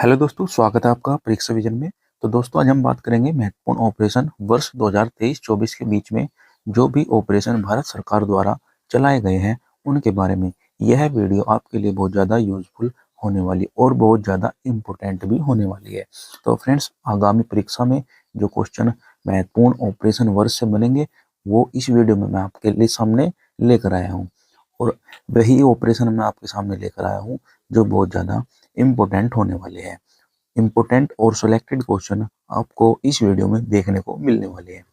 Hello दोस्तों, स्वागत है आपका परीक्षा विजन में। तो दोस्तों, आज हम बात करेंगे महत्वपूर्ण ऑपरेशन वर्ष 2023-24 के बीच में जो भी ऑपरेशन भारत सरकार द्वारा चलाए गए हैं उनके बारे में। यह वीडियो आपके लिए बहुत ज़्यादा यूजफुल होने वाली और बहुत ज़्यादा इम्पोर्टेंट भी होने वाली है। तो फ्रेंड्स, आगामी परीक्षा में जो क्वेश्चन महत्वपूर्ण ऑपरेशन वर्ष से बनेंगे वो इस वीडियो में मैं आपके लिए सामने लेकर आया हूँ। और वही ऑपरेशन मैं आपके सामने लेकर आया हूँ जो बहुत ज़्यादा इम्पोर्टेंट होने वाले हैं। इम्पोर्टेंट और सिलेक्टेड क्वेश्चन आपको इस वीडियो में देखने को मिलने वाले हैं।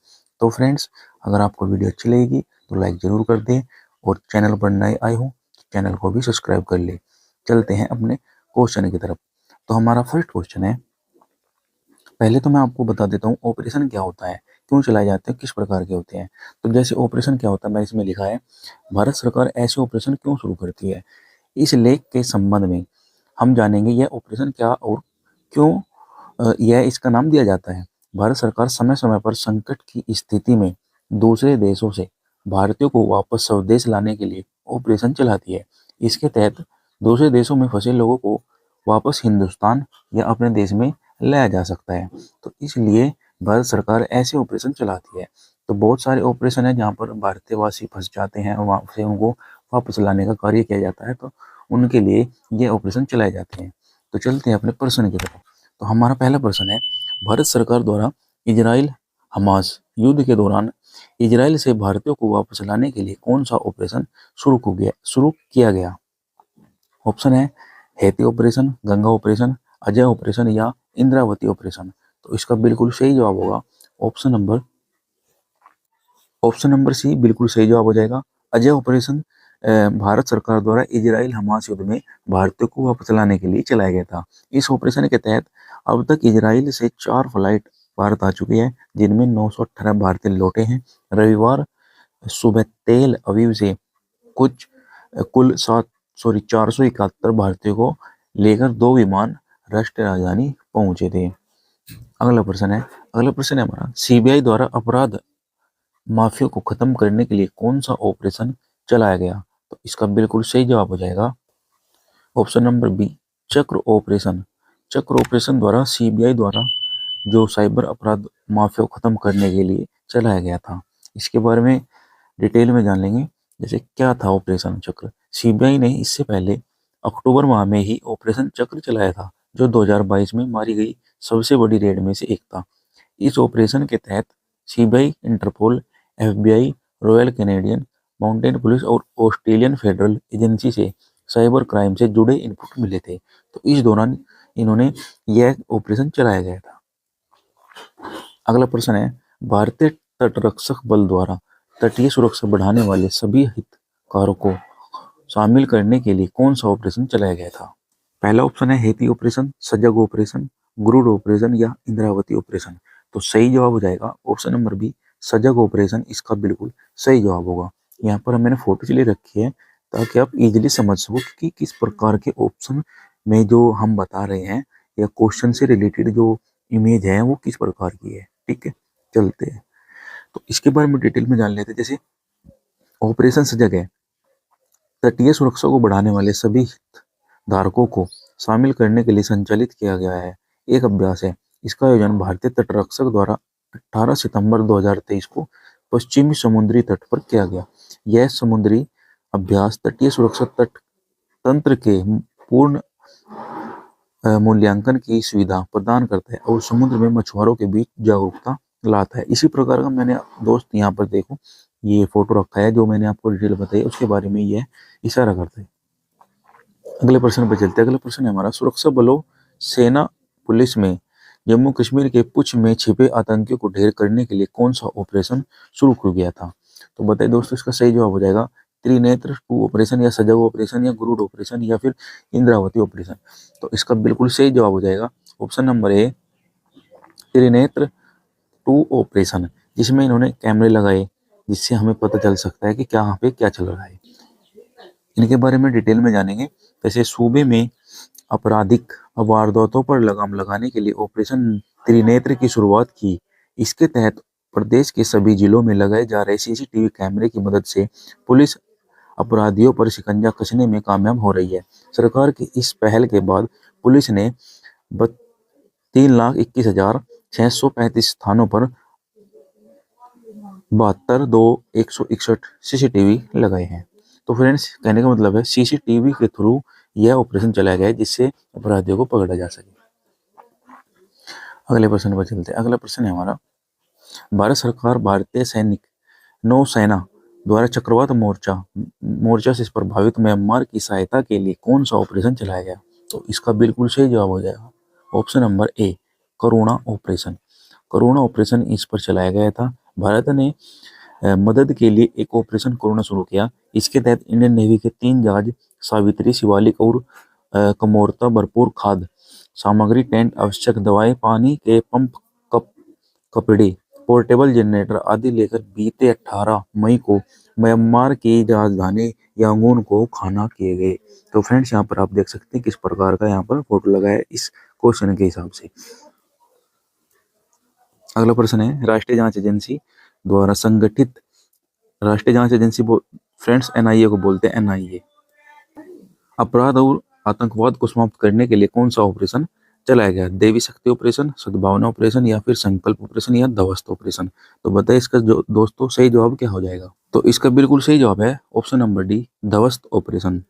तो फ्रेंड्स, अगर आपको वीडियो अच्छी लगेगी तो लाइक ज़रूर कर दें और चैनल पर नए आए हो चैनल को भी सब्सक्राइब कर ले। चलते हैं अपने क्वेश्चन की तरफ। तो हमारा फर्स्ट क्वेश्चन है, पहले तो मैं आपको बता देता हूँ ऑपरेशन क्या होता है, क्यों चलाए जाते हैं, किस प्रकार के होते हैं। तो जैसे ऑपरेशन क्या होता है, मैं इसमें लिखा है भारत सरकार ऐसे ऑपरेशन क्यों शुरू करती है। इस लेख के संबंध में हम जानेंगे यह ऑपरेशन क्या और क्यों यह इसका नाम दिया जाता है। भारत सरकार समय समय पर संकट की स्थिति में दूसरे देशों से भारतीयों को वापस स्वदेश लाने के लिए ऑपरेशन चलाती है। इसके तहत दूसरे देशों में फंसे लोगों को वापस हिंदुस्तान या अपने देश में लाया जा सकता है। तो इसलिए भारत सरकार ऐसे ऑपरेशन चलाती है। तो बहुत सारे ऑपरेशन है जहाँ पर भारतीय वासी फंस जाते हैं और वहाँ से उनको वापस लाने का कार्य किया जाता है। तो उनके लिए ये ऑपरेशन चलाए जाते हैं। तो चलते हैं अपने प्रश्न की तरफ। तो हमारा पहला प्रश्न है, भारत सरकार द्वारा इजराइल हमास युद्ध के दौरान इजराइल से भारतीयों को वापस लाने के लिए कौन सा ऑपरेशन शुरू किया गया। ऑप्शन है Haiti operation, Ganga operation, Ajay operation या इंद्रावती ऑपरेशन। तो इसका बिल्कुल सही जवाब होगा ऑप्शन नंबर सी बिल्कुल सही जवाब हो जाएगा। अजय ऑपरेशन भारत सरकार द्वारा इजराइल हमास युद्ध में भारतीयों को वापस लाने के लिए चलाया गया था। इस ऑपरेशन के तहत अब तक इजराइल से 4 फ्लाइट भारत आ चुकी है, जिनमें 918 भारतीय लौटे हैं। रविवार सुबह तेल अवीव से कुछ कुल 471 भारतीयों को लेकर 2 विमान राष्ट्रीय राजधानी पहुंचे थे। अगला प्रश्न है हमारा, सीबीआई द्वारा अपराध माफिया को खत्म करने के लिए कौन सा ऑपरेशन चलाया गया। तो इसका बिल्कुल सही जवाब हो जाएगा ऑप्शन नंबर बी, चक्र ऑपरेशन। चक्र ऑपरेशन द्वारा सीबीआई द्वारा जो साइबर अपराध माफिया को खत्म करने के लिए चलाया गया था। इसके बारे में डिटेल में जान लेंगे। जैसे क्या था ऑपरेशन चक्र। सीबीआई ने इससे पहले अक्टूबर माह में ही ऑपरेशन चक्र चलाया था, जो 2022 में मारी गई सबसे बड़ी रेड में से एक था। इस ऑपरेशन के तहत CBI, Interpol, FBI, Royal Canadian Mountain police और ऑस्ट्रेलियन फेडरल एजेंसी से साइबर क्राइम से जुड़े इनपुट मिले थे। तो इस दौरान इन्होंने यह ऑपरेशन चलाया गया था। अगला प्रश्न है, भारतीय तटरक्षक बल द्वारा तटीय सुरक्षा बढ़ाने वाले सभी हितधारकों को शामिल करने के लिए कौन सा ऑपरेशन चलाया गया था। पहला ऑप्शन है हैती ऑपरेशन, सजग ऑपरेशन, गरुड़ ऑपरेशन या इंद्रावती ऑपरेशन। तो सही जवाब हो जाएगा ऑप्शन नंबर बी, सजग ऑपरेशन। इसका बिल्कुल सही जवाब होगा। यहाँ पर मैंने फोटो इसलिए रखी है ताकि आप इजीली समझ सको कि किस प्रकार के ऑप्शन में जो हम बता रहे हैं या क्वेश्चन से रिलेटेड जो इमेज है वो किस प्रकार की है। ठीक है, चलते हैं। तो इसके बारे में डिटेल में जान लेते हैं। जैसे ऑपरेशन सजग है, तटीय सुरक्षा को बढ़ाने वाले सभी हितधारकों को शामिल करने के लिए संचालित किया गया है एक अभ्यास है। इसका आयोजन भारतीय तटरक्षक द्वारा 18 सितंबर 2023 को पश्चिमी समुद्री तट पर किया गया। यह समुद्री अभ्यास तटीय सुरक्षा तट तंत्र के पूर्ण मूल्यांकन की सुविधा प्रदान करता है और समुद्र में मछुआरों के बीच जागरूकता लाता है। इसी प्रकार का मैंने दोस्त यहाँ पर देखो ये फोटो रखा है जो मैंने आपको डिटेल बताई, उसके बारे में यह इशारा करता है। अगले प्रश्न पर चलते हैं। अगला प्रश्न है हमारा, सुरक्षा बलों, सेना, पुलिस में जम्मू कश्मीर के पुंछ में छिपे आतंकियों को ढेर करने के लिए कौन सा ऑपरेशन शुरू किया गया था। तो बताइए दोस्तों, इसका सही जवाब हो जाएगा त्रिनेत्र 2 ऑपरेशन या सजग ऑपरेशन या गरुड़ ऑपरेशन या फिर इंद्रावती ऑपरेशन। तो इसका बिल्कुल सही जवाब हो जाएगा option number A, Trinetra 2 operation, जिसमें इन्होंने कैमरे लगाए जिससे हमें पता चल सकता है कि क्या यहाँ पे क्या चल रहा है। इनके बारे में डिटेल में जानेंगे। जैसे सूबे में आपराधिक वारदातों पर लगाम लगाने के लिए ऑपरेशन त्रिनेत्र की शुरुआत की। इसके तहत प्रदेश के सभी जिलों में लगाए जा रहे सीसीटीवी कैमरे की मदद से पुलिस अपराधियों पर शिकंजा कसने में कामयाब हो रही है। सरकार की इस पहल के बाद पुलिस ने 3,21,635 स्थानों पर 72,161 सीसीटीवी लगाए हैं। तो फ्रेंड्स, कहने का मतलब है सीसीटीवी के थ्रू यह ऑपरेशन चलाया गया है जिससे अपराधियों को पकड़ा जा सके। अगले प्रश्न पर चलते हैं। अगला प्रश्न है हमारा, भारत सरकार भारतीय सैनिक नौसेना द्वारा चक्रवात मोर्चा से प्रभावित म्यांमार की सहायता के लिए कौन सा ऑपरेशन चलाया गया? तो इसका बिल्कुल सही जवाब हो जाएगा option number A, Karuna operation. Karuna operation इस पर चलाया गया था। भारत ने मदद के लिए एक ऑपरेशन करुणा शुरू किया। इसके तहत इंडियन नेवी के 3 जहाज सावित्री, शिवालिक और कमोरता भरपूर खाद्य सामग्री, टेंट, आवश्यक दवाएं, पानी के पंप, कपड़े, पोर्टेबल जनरेटर आदि लेकर बीते 18 मई को म्यांमार की राजधानी यांगून को खाना किए गए। तो फ्रेंड्स, यहाँ पर आप देख सकते हैं किस प्रकार का यहाँ पर फोटो लगा है इस क्वेश्चन के हिसाब से। अगला प्रश्न है, राष्ट्रीय जांच एजेंसी द्वारा संगठित, राष्ट्रीय जांच एजेंसी फ्रेंड्स एनआईए को बोलते हैं, एनआईए अपराध और आतंकवाद को समाप्त करने के लिए कौन सा ऑपरेशन चलाया गया? देवी शक्ति ऑपरेशन, सद्भावना ऑपरेशन या फिर संकल्प ऑपरेशन या ध्वस्त ऑपरेशन? तो बताइए इसका जो दोस्तों सही जवाब क्या हो जाएगा? तो इसका बिल्कुल सही जवाब है ऑप्शन नंबर डी, ध्वस्त ऑपरेशन।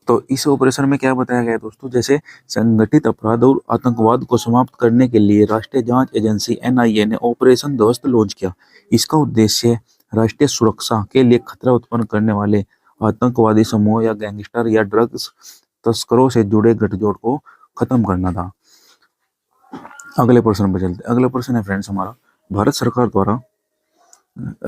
तो इस ऑपरेशन में क्या बताया गया दोस्तों, जैसे संगठित अपराध और आतंकवाद को समाप्त करने के लिए राष्ट्रीय जांच एजेंसी एनआईए ने ऑपरेशन ध्वस्त लॉन्च किया। इसका उद्देश्य राष्ट्रीय सुरक्षा के लिए खतरा उत्पन्न करने वाले आतंकवादी समूह या गैंगस्टर या ड्रग्स तस्करों से जुड़े गठजोड़ को खत्म करना था। अगले प्रश्न पर चलते। अगला प्रश्न है फ्रेंड्स हमारा, भारत सरकार द्वारा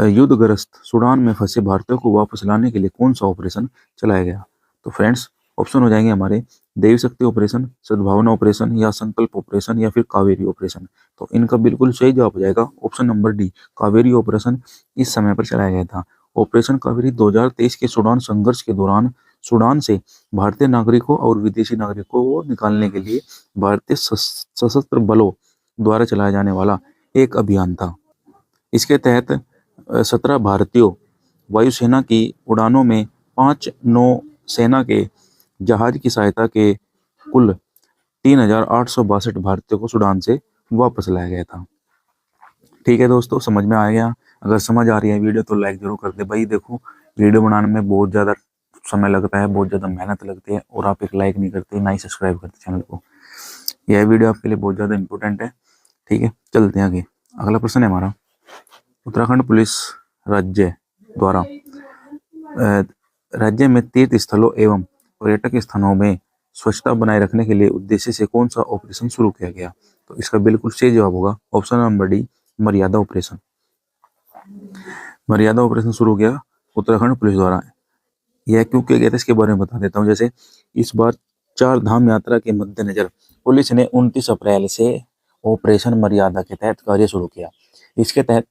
युद्धग्रस्त सूडान में फंसे भारतीयों को वापस लाने के लिए कौन सा ऑपरेशन चलाया गया? तो फ्रेंड्स, ऑप्शन हो जाएंगे हमारे देवी शक्ति ऑपरेशन, सद्भावना ऑपरेशन या संकल्प ऑपरेशन या फिर कावेरी ऑपरेशन। तो इनका बिल्कुल सही जवाब हो जाएगा option number D, Kaveri operation इस समय पर चलाया गया था। ऑपरेशन कावेरी 2023 के सूडान संघर्ष के दौरान सूडान से भारतीय नागरिकों और विदेशी नागरिकों को निकालने के लिए भारतीय सशस्त्र बलों द्वारा चलाया जाने वाला एक अभियान था। इसके तहत 17 भारतीयों वायुसेना की उड़ानों में 5 नौसेना के जहाज की सहायता के कुल 3,862 भारतीयों को सूडान से वापस लाया गया था। ठीक है दोस्तों, समझ में आ गया? अगर समझ आ रही है वीडियो तो लाइक जरूर कर दे भाई। देखो, वीडियो बनाने में बहुत ज़्यादा समय लगता है, बहुत ज़्यादा मेहनत लगती है और आप एक लाइक नहीं करते, ना ही सब्सक्राइब करते चैनल को। यह वीडियो आपके लिए बहुत ज़्यादा इंपॉर्टेंट है। ठीक है, चलते हैं आगे। अगला प्रश्न है हमारा, उत्तराखंड पुलिस राज्य द्वारा राज्य में तीर्थ स्थलों एवं पर्यटक स्थानों में स्वच्छता बनाए रखने के लिए उद्देश्य से कौन सा ऑपरेशन शुरू किया गया? तो इसका बिल्कुल सही जवाब होगा ऑप्शन नंबर डी, मर्यादा ऑपरेशन। मर्यादा ऑपरेशन शुरू किया उत्तराखंड पुलिस द्वारा। यह क्यों किया गया था इसके बारे में बता देता हूँ। जैसे इस बार 4 धाम यात्रा के मद्देनजर पुलिस ने 29 अप्रैल से ऑपरेशन मर्यादा के तहत कार्य शुरू किया। इसके तहत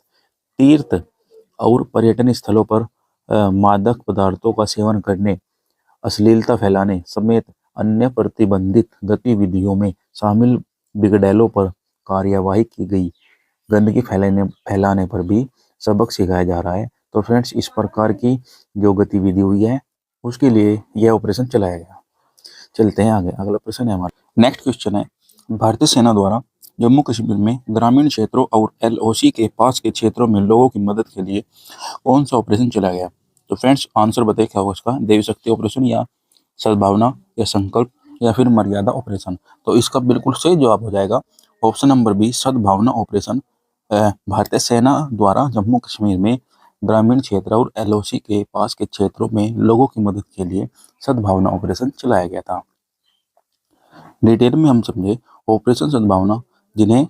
तीर्थ और पर्यटन स्थलों पर मादक पदार्थों का सेवन करने, अश्लीलता फैलाने समेत अन्य प्रतिबंधित गतिविधियों में शामिल बिगड़ैलों पर कार्यवाही की गई। गंदगी फैलाने पर भी सबक सिखाया जा रहा है। तो फ्रेंड्स, इस प्रकार की जो गतिविधि हुई है उसके लिए यह ऑपरेशन चलाया गया। चलते हैं आगे। अगला प्रश्न है हमारा, नेक्स्ट क्वेश्चन है, भारतीय सेना द्वारा जम्मू कश्मीर में ग्रामीण क्षेत्रों और एलओसी के पास के क्षेत्रों में लोगों की मदद के लिए कौन सा ऑपरेशन चलाया गया? तो फ्रेंड्स, आंसर बताइए क्या होगा इसका, देवी शक्ति ऑपरेशन या सद्भावना या संकल्प या फिर मर्यादा ऑपरेशन? तो इसका बिल्कुल सही जवाब हो जाएगा ऑप्शन नंबर बी, सद्भावना ऑपरेशन। भारतीय सेना द्वारा जम्मू कश्मीर में ग्रामीण क्षेत्र और एलओसी के पास के क्षेत्रों में लोगों की मदद के लिए सद्भावना ऑपरेशन चलाया गया था। डिटेल में हम समझे, ऑपरेशन सद्भावना, जिन्हें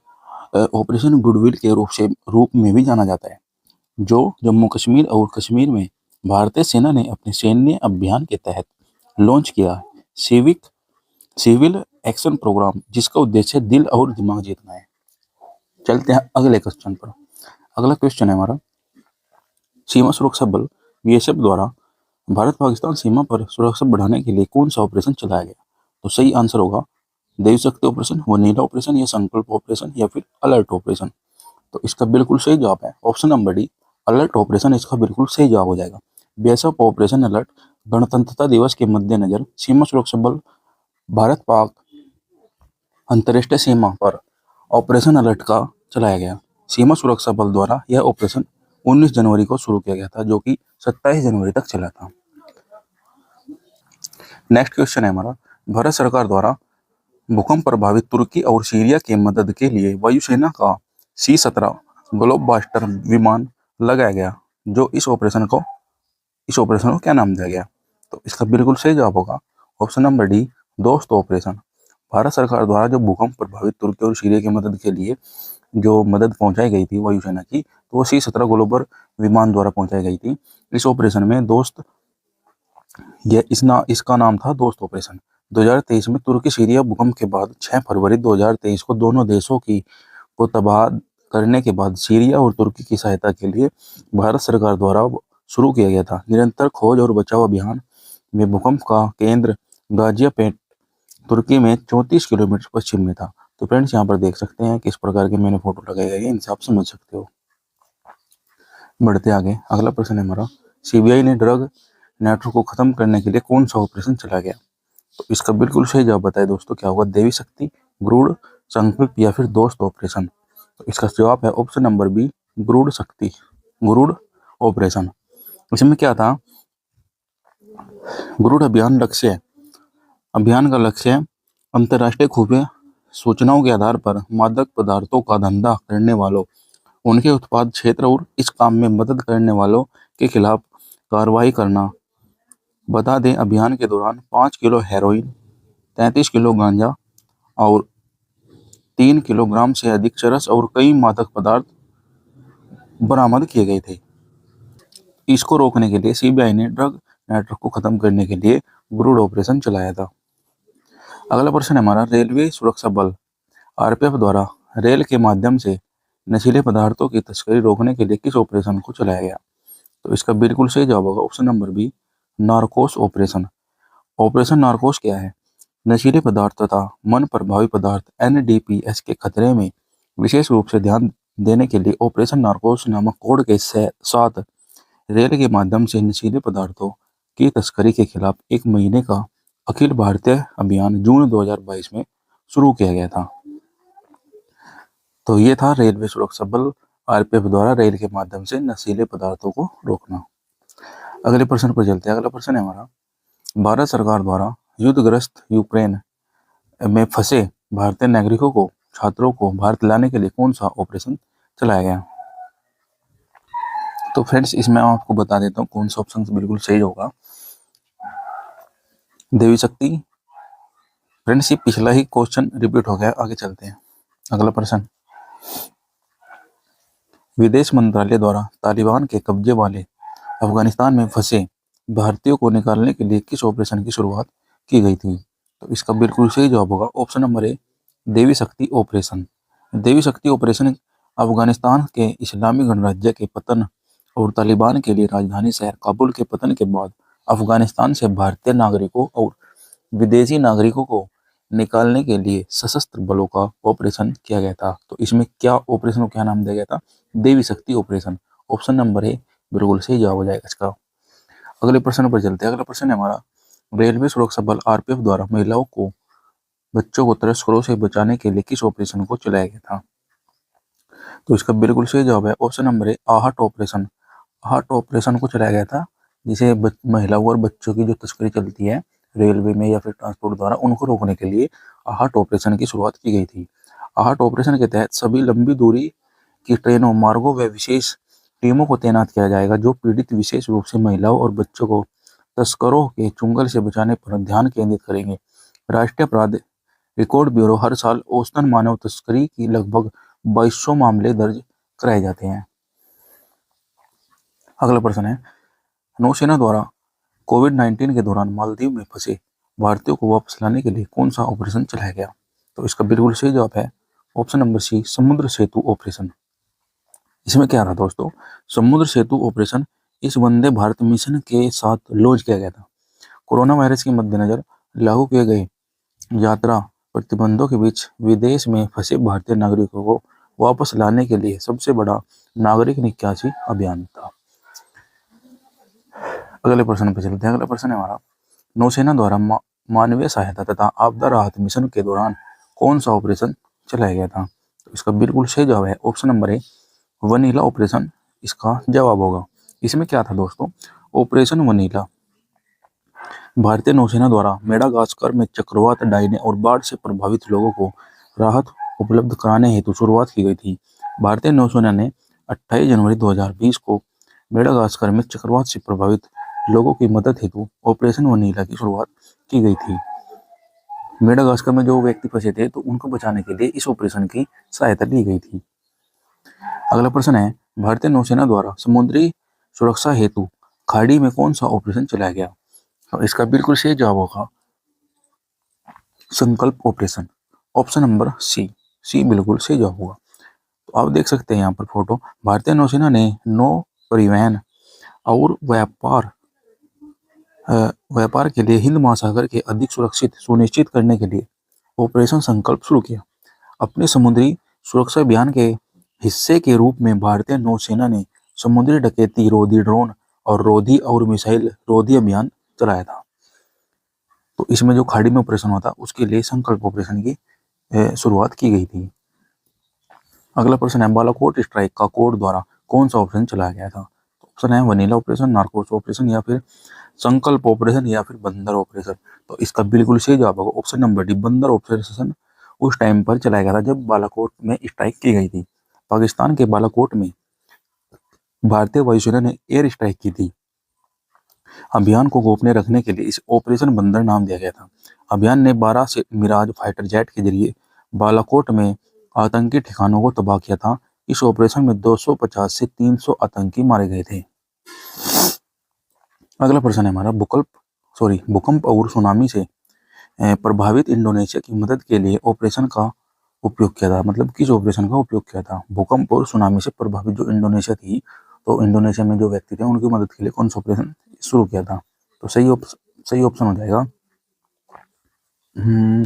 ऑपरेशन गुडविल के रूप में भी जाना जाता है, जो जम्मू कश्मीर और कश्मीर में भारतीय सेना ने अपने सैन्य अभियान के तहत लॉन्च किया सिविल एक्शन प्रोग्राम, जिसका उद्देश्य दिल और दिमाग जीतना है। चलते हैं अगले क्वेश्चन पर। अगला क्वेश्चन है हमारा, सीमा सुरक्षा बल बीएसएफ द्वारा भारत पाकिस्तान सीमा पर सुरक्षा बढ़ाने के लिए कौन सा ऑपरेशन चलाया गया? तो सही आंसर होगा देवी शक्ति ऑपरेशन, वनीला ऑपरेशन या संकल्प ऑपरेशन या फिर अलर्ट ऑपरेशन। तो इसका बिल्कुल सही जवाब है option number D, alert operation इसका बिल्कुल सही जवाब हो जाएगा। बीएसएफ ऑपरेशन अलर्ट गणतंत्रता दिवस के मद्देनजर सीमा सुरक्षा बल भारत पाक अंतर्राष्ट्रीय सीमा पर ऑपरेशन अलर्ट का चलाया गया। सीमा सुरक्षा बल द्वारा यह ऑपरेशन 19 जनवरी को शुरू किया गया था, जो कि 27 जनवरी तक चला था। नेक्स्ट क्वेश्चन है हमारा, भारत सरकार द्वारा भूकंप प्रभावित तुर्की और सीरिया की मदद के लिए वायुसेना का C-17 ग्लोबस्टर विमान लगाया गया। जो इस ऑपरेशन को क्या नाम दिया गया? तो इसका बिल्कुल सही जवाब होगा ऑप्शन नंबर डी, दोस्त ऑपरेशन। भारत सरकार द्वारा जो भूकंप प्रभावित तुर्की और सीरिया की मदद के लिए जो मदद पहुंचाई गई थी वायुसेना की, तो वो C-17 ग्लोबल विमान द्वारा पहुंचाई गई थी। इस ऑपरेशन में इसका नाम था दोस्त ऑपरेशन। 2023 में तुर्की सीरिया भूकंप के बाद 6 फरवरी 2023 को दोनों देशों को तबाह करने के बाद सीरिया और तुर्की की सहायता के लिए भारत सरकार द्वारा शुरू किया गया था। निरंतर खोज और बचाव अभियान में भूकंप का केंद्र गाजियापेट तुर्की में 34 किलोमीटर पश्चिम में था। तो फ्रेंड्स यहाँ पर देख सकते हैं किस प्रकार के मैंने फोटो लगाए गए हैं, इनसे आप समझ सकते हो। बढ़ते आगे, अगला प्रश्न है हमारा, सीबीआई ने ड्रग नेटवर्क को खत्म करने के लिए कौन सा ऑपरेशन चला गया? तो इसका बिल्कुल सही जवाब बताए दोस्तों, क्या होगा? देवी शक्ति, गरुड़, संकल्प या फिर दोस्त ऑपरेशन। तो इसका जवाब है option number B, Garud operation. इसमें क्या था? गरुड़ अभियान का लक्ष्य अंतर्राष्ट्रीय खुफिया सूचनाओं के आधार पर मादक पदार्थों का धंधा करने वालों, उनके उत्पाद क्षेत्र और इस काम में मदद करने वालों के खिलाफ कार्रवाई करना। बता दें, अभियान के दौरान 5 किलो हेरोइन, 33 किलो गांजा और 3 किलोग्राम से अधिक चरस और कई मादक पदार्थ बरामद किए गए थे। इसको रोकने के लिए सीबीआई ने ड्रग नेटवर्क को खत्म करने के लिए गरुड़ ऑपरेशन चलाया था। अगला प्रश्न है हमारा, रेलवे सुरक्षा बल आरपीएफ द्वारा रेल के माध्यम से नशीले पदार्थों की तस्करी रोकने के लिए किस ऑपरेशन को चलाया गया? तो इसका बिल्कुल सही जवाब होगा option number B, Narcos operation. Operation Narcos क्या है? नशीले पदार्थ तथा मन प्रभावी पदार्थ एनडीपीएस के खतरे में विशेष रूप से ध्यान देने के लिए ऑपरेशन नार्कोस नामक कोड के साथ रेल के माध्यम से नशीले पदार्थों की तस्करी के खिलाफ 1 महीने का अखिल भारतीय अभियान जून 2022 में शुरू किया गया था। तो ये था रेलवे सुरक्षा बल आरपीएफ द्वारा रेल के माध्यम से नशीले पदार्थों को रोकना। अगले प्रश्न पर चलते हैं। अगला प्रश्न है हमारा, भारत सरकार द्वारा युद्धग्रस्त यूक्रेन में फंसे भारतीय नागरिकों को छात्रों को भारत लाने के लिए कौन सा ऑपरेशन चलाया गया? तो फ्रेंड्स, इसमें आपको बता देता हूँ कौन सा ऑप्शन बिल्कुल सही होगा। देवी शक्ति। फ्रेंड्स, ये पिछला ही क्वेश्चन रिपीट हो गया। आगे चलते हैं। अगला प्रश्न, विदेश मंत्रालय द्वारा तालिबान के कब्जे वाले अफगानिस्तान में फंसे भारतीयों को निकालने के लिए किस ऑपरेशन की शुरुआत की गई थी? तो इसका बिल्कुल सही जवाब होगा ऑप्शन नंबर ए, देवी शक्ति ऑपरेशन। देवी शक्ति ऑपरेशन अफगानिस्तान के इस्लामी गणराज्य के पतन और तालिबान के लिए राजधानी शहर काबुल के पतन के बाद अफगानिस्तान से भारतीय नागरिकों और विदेशी नागरिकों को निकालने के लिए सशस्त्र बलों का ऑपरेशन किया गया था। तो इसमें क्या ऑपरेशन को क्या नाम दिया गया था? देवी शक्ति ऑपरेशन। ऑप्शन नंबर ए बिल्कुल सही जवाब हो जाएगा इसका। अगले प्रश्न पर चलते हैं। अगला प्रश्न है हमारा, रेलवे सुरक्षा बल आरपीएफ द्वारा महिलाओं को बच्चों को तस्करों से बचाने के लिए किस ऑपरेशन को चलाया गया था? तो इसका बिल्कुल सही जवाब है ऑप्शन नंबर ए, आहट ऑपरेशन। आहट ऑपरेशन को चलाया गया था, जिसे महिलाओं और बच्चों की जो तस्करी चलती है रेलवे में या फिर ट्रांसपोर्ट द्वारा, उनको रोकने के लिए आहट ऑपरेशन की शुरुआत की गई थी। आहट ऑपरेशन के तहत सभी लंबी दूरी की ट्रेनों, मार्गों व विशेष टीमों को तैनात किया जाएगा, जो पीड़ित विशेष रूप से महिलाओं और बच्चों को तस्करों के चुंगल से बचाने पर ध्यान केंद्रित करेंगे। राष्ट्रीय अपराध रिकॉर्ड ब्यूरो हर साल औसतन मानव तस्करी की लगभग 2200 मामले दर्ज कराए जाते हैं। अगला प्रश्न है, नौसेना द्वारा कोविड-19 के दौरान मालदीव में फंसे भारतीयों को वापस लाने के लिए कौन सा ऑपरेशन चलाया गया? तो इसका बिल्कुल सही जवाब है ऑप्शन नंबर सी, समुद्र सेतु ऑपरेशन। इसमें क्या था दोस्तों? समुद्र सेतु ऑपरेशन इस वंदे भारत मिशन के साथ लॉन्च किया गया था। कोरोना वायरस के मद्देनजर लागू किए गए यात्रा प्रतिबंधों के बीच विदेश में फंसे भारतीय नागरिकों को वापस लाने के लिए सबसे बड़ा नागरिक निकासी अभियान था। अगले प्रश्न पर चलते हैं। अगला प्रश्न है हमारा, नौसेना द्वारा मानवीय सहायता तथा आपदा राहत मिशन के दौरान कौन सा ऑपरेशन चलाया गया था? तो इसका बिल्कुल सही जवाब है option number A, vanilla operation इसका जवाब होगा। इसमें क्या था दोस्तों? ऑपरेशन वनीला भारतीय नौसेना द्वारा मेडागास्कर में चक्रवात, डायने और बाढ़ से प्रभावित लोगों को राहत उपलब्ध कराने हेतु शुरुआत की गई थी। भारतीय नौसेना ने 28 जनवरी 2020 को मेडागास्कर में चक्रवात से प्रभावित लोगों की मदद हेतु ऑपरेशन वनीला की शुरुआत की गई थी। मेडागास्कर में जो व्यक्ति फंसे थे तो उनको बचाने के लिए इस ऑपरेशन की सहायता ली गई थी। अगला प्रश्न है, भारतीय नौसेना द्वारा समुद्री सुरक्षा हेतु खाड़ी में कौन सा ऑपरेशन चलाया गया? तो इसका बिल्कुल सही जवाब होगा संकल्प ऑपरेशन, ऑप्शन नंबर सी। सी बिल्कुल सही जवाब होगा। तो आप देख सकते हैं यहाँ पर फोटो, भारतीय नौसेना ने नौ परिवहन और व्यापार के लिए हिंद महासागर के अधिक सुरक्षित सुनिश्चित करने के लिए ऑपरेशन संकल्प शुरू किया। अपने समुद्री सुरक्षा अभियान के हिस्से के रूप में भारतीय नौसेना ने समुद्री डकैती रोधी ड्रोन और रोधी और मिसाइल रोधी अभियान चलाया था। तो इसमें जो खाड़ी में ऑपरेशन होता उसके लिए संकल्प ऑपरेशन की शुरुआत की गई थी। अगला प्रश्न है, बालाकोट स्ट्राइक का कोड द्वारा कौन सा ऑपरेशन चलाया गया था? ऑप्शन है वनीला ऑपरेशन, नार्कोस ऑपरेशन या फिर संकल्प ऑपरेशन या फिर बंदर ऑपरेशन। तो इसका बिल्कुल सही जवाब होगा ऑप्शन नंबर डी, बंदर ऑपरेशन उस टाइम पर चलाया गया था जब बालाकोट में स्ट्राइक की गई थी। पाकिस्तान के बालाकोट में भारतीय वायुसेना ने एयर स्ट्राइक की थी। अभियान को गोपनीय रखने के लिए इस ऑपरेशन बंदर नाम दिया गया था। अभियान ने 12 से मिराज फाइटर जेट के जरिए बालाकोट में आतंकी ठिकानों को तबाह किया था। इस ऑपरेशन में 250 से 300 आतंकी मारे गए थे। अगला प्रश्न है हमारा, भूकंप और सुनामी से प्रभावित इंडोनेशिया की मदद के लिए ऑपरेशन का उपयोग किया था। मतलब किस ऑपरेशन का उपयोग किया था? भूकंप और सुनामी से प्रभावित जो इंडोनेशिया थी, तो इंडोनेशिया में जो व्यक्ति थे उनकी मदद के लिए कौन सा ऑपरेशन शुरू किया था? तो सही ऑप्शन हो जाएगा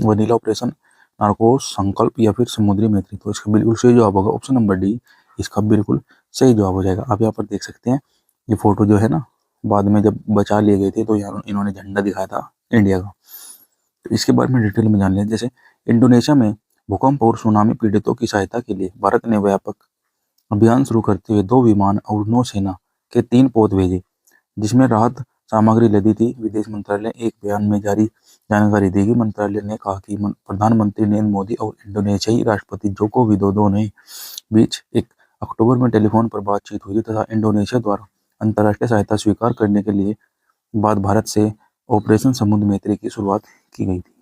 वनीला ऑपरेशन, नार्कोस, संकल्प या फिर समुद्री मैत्री। तो इसका बिल्कुल सही जवाब होगा ऑप्शन नंबर डी, इसका बिल्कुल सही जवाब हो जाएगा। आप यहाँ पर देख सकते हैं ये फोटो जो है ना, बाद में जब बचा लिए गए थे तो यहाँ इन्होंने झंडा दिखाया था इंडिया का। तो इसके बारे में डिटेल में जान लें। जैसे इंडोनेशिया में भूकंप और सुनामी पीड़ितों की सहायता के लिए भारत ने व्यापक अभियान शुरू करते हुए 2 विमान और नौसेना के 3 पोत भेजे, जिसमें राहत सामग्री लदी थी। विदेश मंत्रालय ने एक बयान में जारी जानकारी दी कि मंत्रालय ने कहा कि प्रधानमंत्री नरेंद्र मोदी और इंडोनेशियाई राष्ट्रपति जोको विदोदो ने बीच 1 अक्टूबर में टेलीफोन पर बातचीत हुई तथा इंडोनेशिया द्वारा अंतर्राष्ट्रीय सहायता स्वीकार करने के लिए बाद भारत से ऑपरेशन समुद्र मैत्री की शुरुआत की गई थी।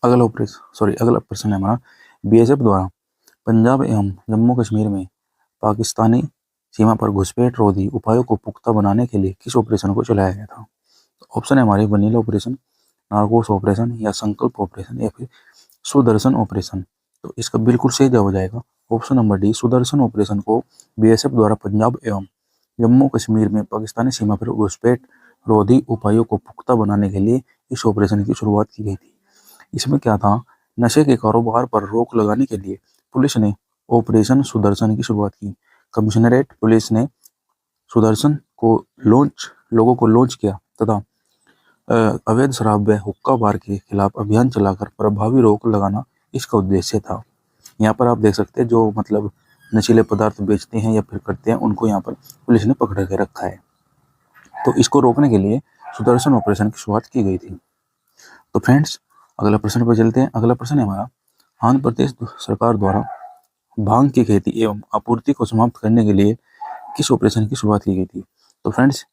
अगला प्रश्न है हमारा, बीएसएफ द्वारा पंजाब एवं जम्मू कश्मीर में पाकिस्तानी सीमा पर घुसपैठ रोधी उपायों को पुख्ता बनाने के लिए किस ऑपरेशन को चलाया गया था? ऑप्शन है हमारे वनीला ऑपरेशन, नार्कोस ऑपरेशन या संकल्प ऑपरेशन या फिर सुदर्शन ऑपरेशन। तो इसका बिल्कुल सही जवाब हो जाएगा option number D, Sudarshan operation को बीएसएफ द्वारा पंजाब एवं जम्मू कश्मीर में पाकिस्तानी सीमा पर घुसपैठ रोधी उपायों को पुख्ता बनाने के लिए इस ऑपरेशन की शुरुआत की गई थी। इसमें क्या था, नशे के कारोबार पर रोक लगाने के लिए पुलिस ने ऑपरेशन सुदर्शन की शुरुआत की। कमिश्नरेट पुलिस ने सुदर्शन को लोगों को लॉन्च किया तथा अवैध शराब व हुक्का बार के खिलाफ अभियान चलाकर प्रभावी रोक लगाना इसका उद्देश्य था। यहाँ पर आप देख सकते हैं जो मतलब नशीले पदार्थ बेचते हैं या फिर करते हैं उनको यहाँ पर पुलिस ने पकड़ के रखा है। तो इसको रोकने के लिए सुदर्शन ऑपरेशन की शुरुआत की गई थी। तो फ्रेंड्स अगला प्रश्न पर चलते हैं। अगला प्रश्न है हमारा, आंध्र प्रदेश सरकार द्वारा भांग की खेती एवं आपूर्ति को समाप्त करने के लिए किस ऑपरेशन की शुरुआत की गई थी? तो फ्रेंड्स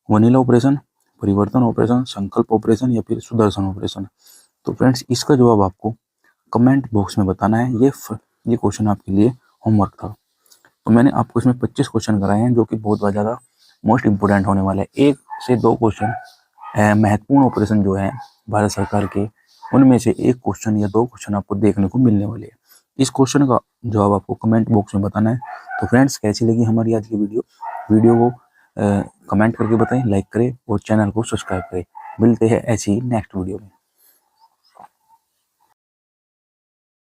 वनीला ऑपरेशन, परिवर्तन ऑपरेशन, संकल्प ऑपरेशन या फिर सुदर्शन ऑपरेशन। तो फ्रेंड्स इसका जवाब आपको कमेंट बॉक्स में बताना है। ये क्वेश्चन आपके लिए होमवर्क था। तो मैंने आपको इसमें 25 क्वेश्चन कराए हैं जो कि बहुत ज़्यादा मोस्ट इंपोर्टेंट होने वाले हैं। 1 से 2 क्वेश्चन महत्वपूर्ण ऑपरेशन जो है भारत सरकार के, उनमें से 1 क्वेश्चन या 2 क्वेश्चन आपको देखने को मिलने वाले हैं। इस क्वेश्चन का जवाब आपको कमेंट बॉक्स में बताना है। तो फ्रेंड्स कैसी लगी हमारी आज की वीडियो को कमेंट करके बताएं, लाइक करें और चैनल को सब्सक्राइब करें। मिलते हैं ऐसी ही नेक्स्ट वीडियो में।